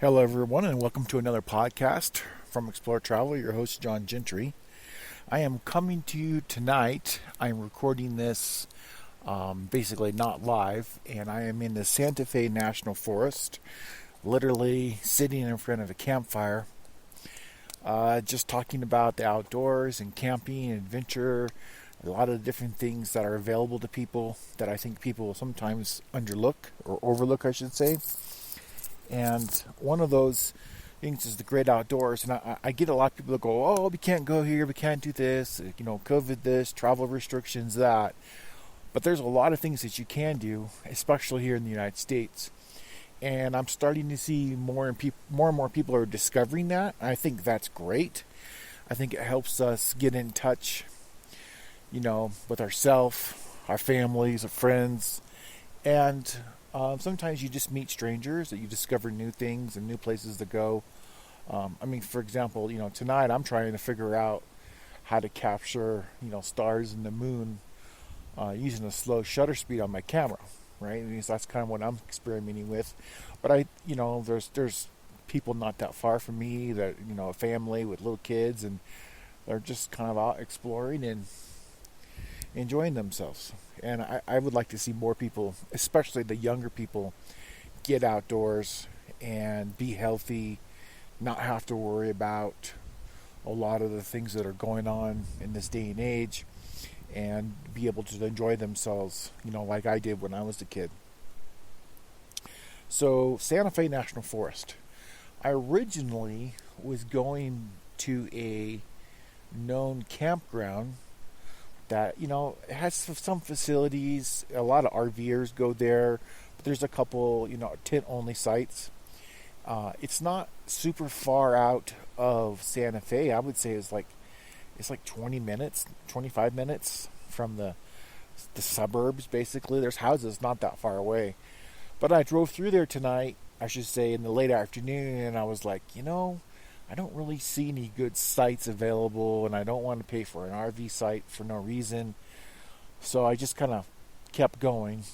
Hello, everyone, and welcome to another podcast from ExploreTraveler. Your host, John Gentry. I am coming to you tonight. I'm recording this basically not live, and I am in the Santa Fe National Forest, literally sitting in front of a campfire, just talking about the outdoors and camping and adventure, a lot of different things that are available to people that I think people sometimes underlook or overlook, I should say. And one of those things is the great outdoors. And I get a lot of people that go, oh, we can't go here, we can't do this, COVID this, travel restrictions, that. But there's a lot of things that you can do, especially here in the United States. And I'm starting to see more and more people are discovering that. I think that's great. I think it helps us get in touch, with ourselves, our families, our friends, and sometimes you just meet strangers that you discover new things and new places to go. For example, tonight I'm trying to figure out how to capture, stars in the moon using a slow shutter speed on my camera, right? And so that's kind of what I'm experimenting with. But there's people not that far from me that, a family with little kids, and they're just kind of out exploring and enjoying themselves. And I would like to see more people, especially the younger people, get outdoors and be healthy, not have to worry about a lot of the things that are going on in this day and age, and be able to enjoy themselves, like I did when I was a kid. So, Santa Fe National Forest. I originally was going to a known campground that, it has some facilities. A lot of RVers go there, but there's a couple, tent-only sites. It's not super far out of Santa Fe. I would say it's like 20 minutes, 25 minutes from the suburbs, basically. There's houses not that far away. But I drove through there tonight, I should say, in the late afternoon, and I was like, I don't really see any good sites available, and I don't want to pay for an RV site for no reason. So I just kind of kept going.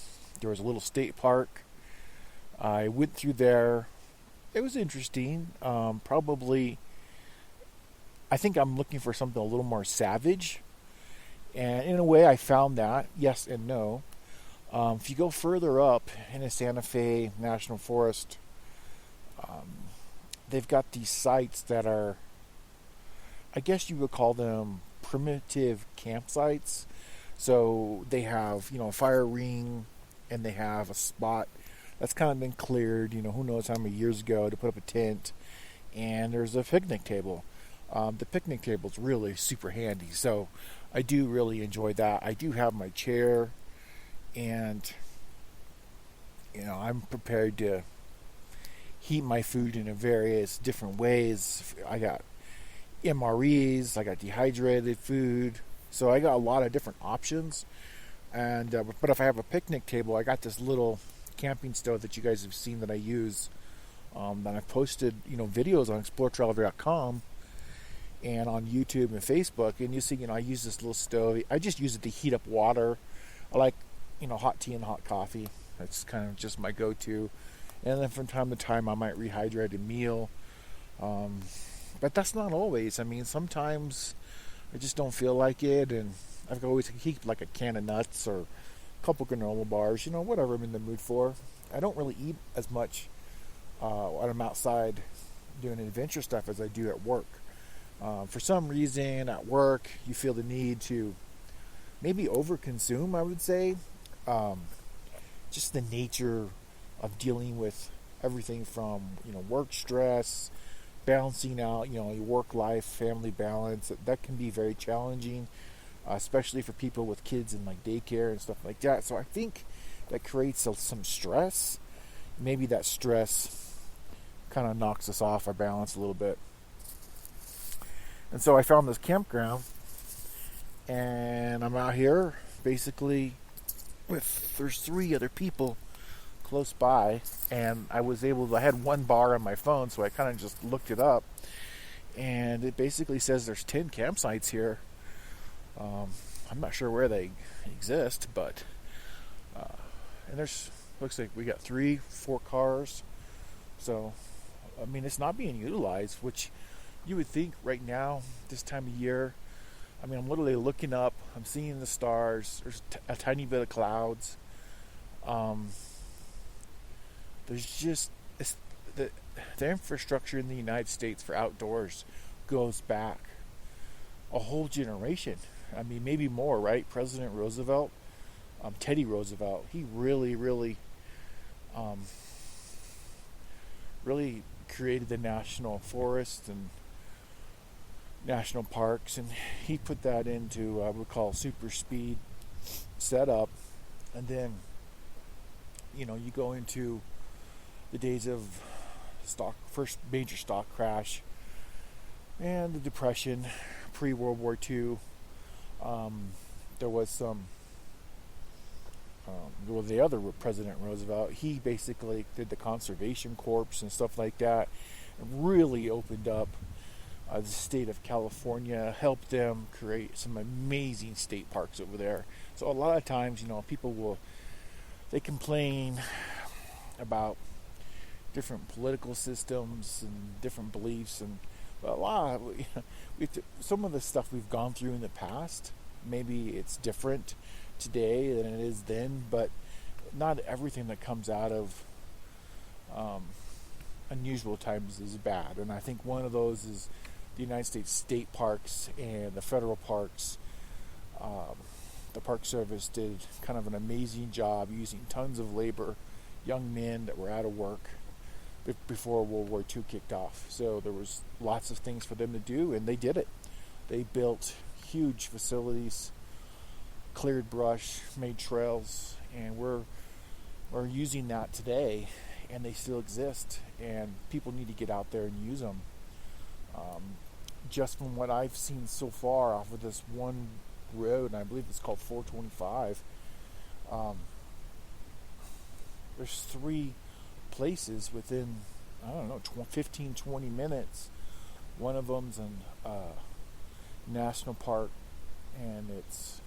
There was a little state park. I went through there. It was interesting. I think I'm looking for something a little more savage. And in a way, I found that. Yes and no. If you go further up in the Santa Fe National Forest, they've got these sites that are, I guess you would call them primitive campsites. So they have, a fire ring, and they have a spot that's kind of been cleared, who knows how many years ago, to put up a tent. And there's a picnic table. The picnic table is really super handy. So I do really enjoy that. I do have my chair, and, I'm prepared to heat my food in various different ways. I got MREs, I got dehydrated food, so I got a lot of different options. And but if I have a picnic table, I got this little camping stove that you guys have seen that I use. That I've posted, videos on ExploreTraveler.com and on YouTube and Facebook. And you see, I use this little stove. I just use it to heat up water. I like, hot tea and hot coffee. That's kind of just my go-to. And then from time to time, I might rehydrate a meal. But that's not always. Sometimes I just don't feel like it. And I've always keep like a can of nuts or a couple granola bars, whatever I'm in the mood for. I don't really eat as much when I'm outside doing adventure stuff as I do at work. For some reason, at work, you feel the need to maybe overconsume, I would say. Just the nature of dealing with everything from, work stress, balancing out, your work life, family balance. That can be very challenging, especially for people with kids in like daycare and stuff like that. So I think that creates some stress. Maybe that stress kind of knocks us off our balance a little bit. And so I found this campground, and I'm out here basically there's 3 other people close by, and I had one bar on my phone, so I kind of just looked it up, and it basically says there's 10 campsites here. I'm not sure where they exist, but and looks like we got 3-4 cars, so I mean, it's not being utilized, which you would think right now, this time of year. I mean, I'm literally looking up. I'm seeing the stars. There's a tiny bit of clouds. Um, there's just the the infrastructure in the United States for outdoors goes back a whole generation. I mean, maybe more, right? President Roosevelt, Teddy Roosevelt, he um, really created the national forest and national parks, and he put that into what we call super speed setup. And then, you go into the days of first major stock crash and the Depression, pre-World War II. There was some, the other President Roosevelt, he basically did the conservation corps and stuff like that, and really opened up the state of California, helped them create some amazing state parks over there. So a lot of times, people they complain about different political systems and different beliefs, and but some of the stuff we've gone through in the past, maybe it's different today than it is then, but not everything that comes out of unusual times is bad. And I think one of those is the United States state parks and the federal parks. The Park Service did kind of an amazing job using tons of labor, young men that were out of work before World War II kicked off. So there was lots of things for them to do, and they did it. They built huge facilities, cleared brush, made trails, and we're using that today, and they still exist, and people need to get out there and use them. Just from what I've seen so far off of this one road, and I believe it's called 425, there's 3 places within, 15, 20 minutes. One of them's in national park, and it's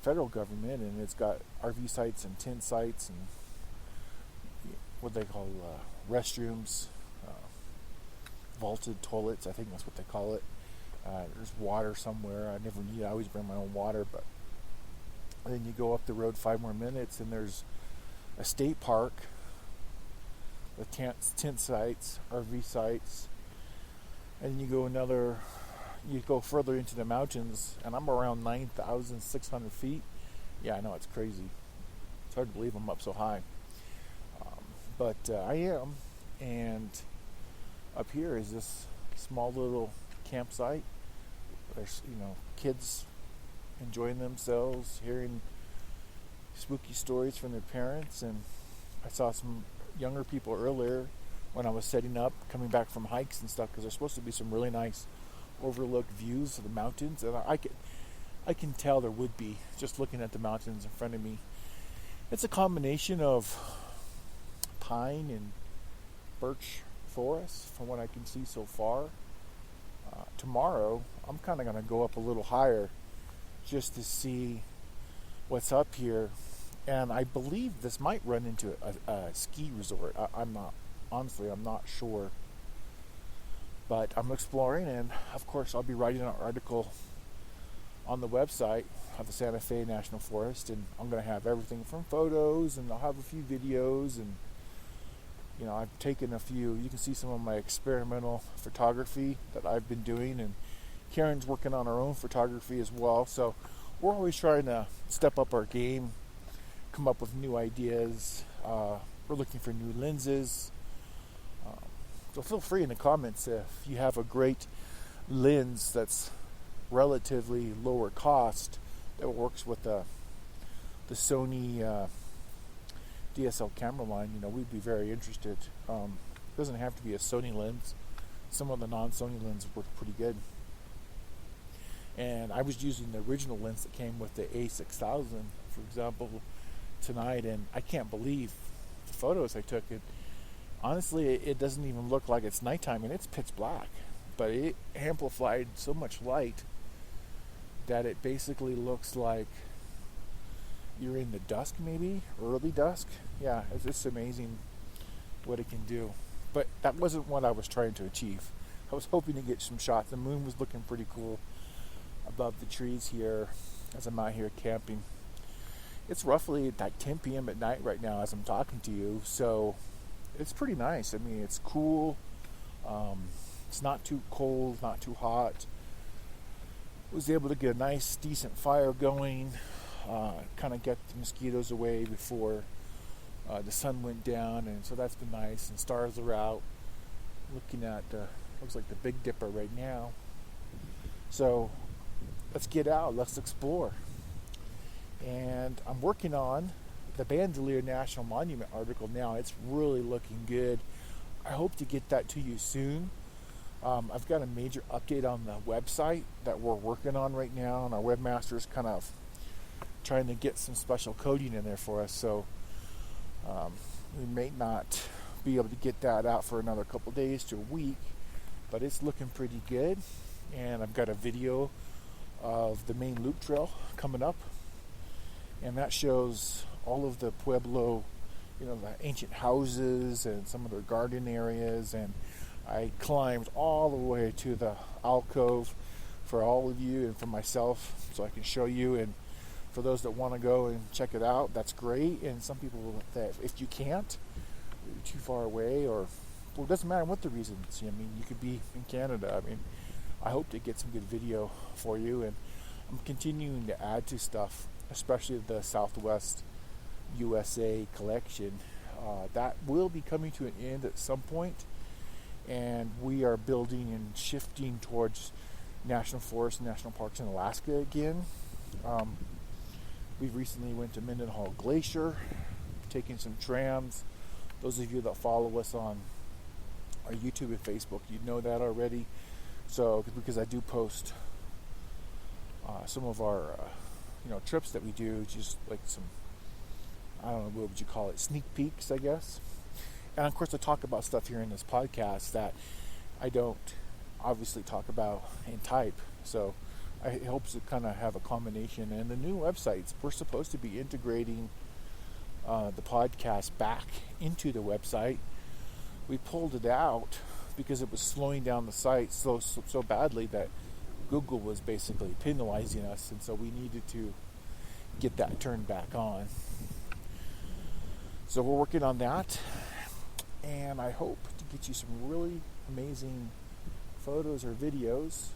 federal government, and it's got RV sites and tent sites and what they call restrooms, vaulted toilets, I think that's what they call it. There's water somewhere. I always bring my own water, but then you go up the road 5 more minutes and there's a state park with tent sites, RV sites, and you go further into the mountains, and I'm around 9,600 feet. Yeah, I know, it's crazy. It's hard to believe I'm up so high. But I am, and up here is this small little campsite. There's, kids enjoying themselves, hearing spooky stories from their parents, and I saw some younger people earlier when I was setting up, coming back from hikes and stuff, because there's supposed to be some really nice overlooked views of the mountains, and I can tell there would be, just looking at the mountains in front of me. It's a combination of pine and birch forest from what I can see so far. Tomorrow I'm kind of going to go up a little higher just to see what's up here, and I believe this might run into a ski resort. I'm not sure, but I'm exploring, and of course I'll be writing an article on the website of the Santa Fe National Forest, and I'm going to have everything from photos, and I'll have a few videos, and I've taken a few. You can see some of my experimental photography that I've been doing, and Karen's working on her own photography as well. So we're always trying to step up our game, come up with new ideas. We're looking for new lenses. So feel free in the comments if you have a great lens that's relatively lower cost that works with the Sony DSL camera line. We'd be very interested. It doesn't have to be a Sony lens. Some of the non-Sony lenses work pretty good. And I was using the original lens that came with the A6000, for example, tonight, and I can't believe the photos I took. Honestly, it doesn't even look like it's nighttime, and it's pitch black, but it amplified so much light that it basically looks like you're in the dusk, maybe early dusk. Yeah, it's amazing what it can do. but that wasn't what I was trying to achieve. I was hoping to get some shots. The moon was looking pretty cool above the trees here as I'm out here camping. It's roughly like 10 p.m. at night right now as I'm talking to you, so it's pretty nice. I mean, it's cool. It's not too cold, not too hot. Was able to get a nice, decent fire going, kind of get the mosquitoes away before the sun went down, and so that's been nice. And stars are out. Looking at looks like the Big Dipper right now. So let's get out. Let's explore. And I'm working on the Bandelier National Monument article now. It's really looking good. I hope to get that to you soon. I've got a major update on the website that we're working on right now, and our webmaster's kind of trying to get some special coding in there for us. So we may not be able to get that out for another couple days to a week, but it's looking pretty good. And I've got a video of the main loop trail coming up, and that shows all of the Pueblo, the ancient houses and some of their garden areas. And I climbed all the way to the alcove for all of you and for myself, so I can show you. And for those that want to go and check it out, that's great. And some people that if you can't, you're too far away, or well, it doesn't matter what the reasons. I mean, you could be in Canada. I mean, I hope to get some good video for you, and I'm continuing to add to stuff, especially the Southwest USA collection. That will be coming to an end at some point, and we are building and shifting towards national forests and national parks in Alaska again. We recently went to Mendenhall Glacier, taking some trams. Those of you that follow us on our YouTube and Facebook, you know that already. So, because I do post some of our, trips that we do, just like some, I don't know, what would you call it, sneak peeks, I guess. And of course, I talk about stuff here in this podcast that I don't obviously talk about in type. So, it helps to kind of have a combination. And the new websites, we're supposed to be integrating the podcast back into the website. We pulled it out because it was slowing down the site so badly that Google was basically penalizing us, and so we needed to get that turned back on. So we're working on that, and I hope to get you some really amazing photos or videos.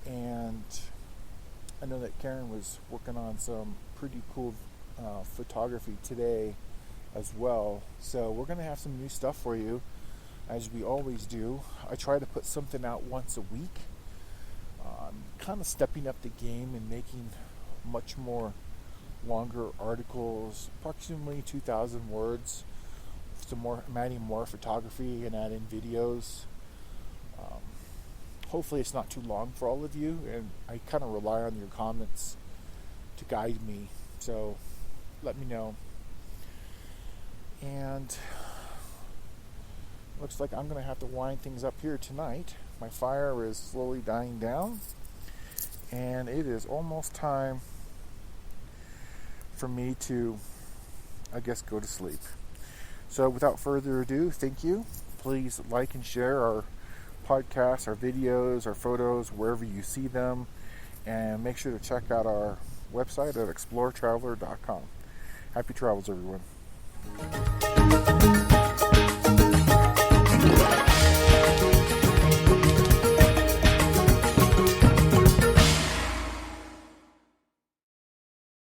And I know that Karen was working on some pretty cool photography today as well. So we're going to have some new stuff for you, as we always do. I try to put something out once a week. Kind of stepping up the game and making much more longer articles, approximately 2,000 words. I'm adding more photography and adding videos. Hopefully it's not too long for all of you, and I kind of rely on your comments to guide me. So let me know. And looks like I'm going to have to wind things up here tonight. My fire is slowly dying down, and it is almost time for me to, I guess, go to sleep. So without further ado, thank you. Please like and share our podcasts, our videos, our photos, wherever you see them. And make sure to check out our website at ExploreTraveler.com. Happy travels, everyone.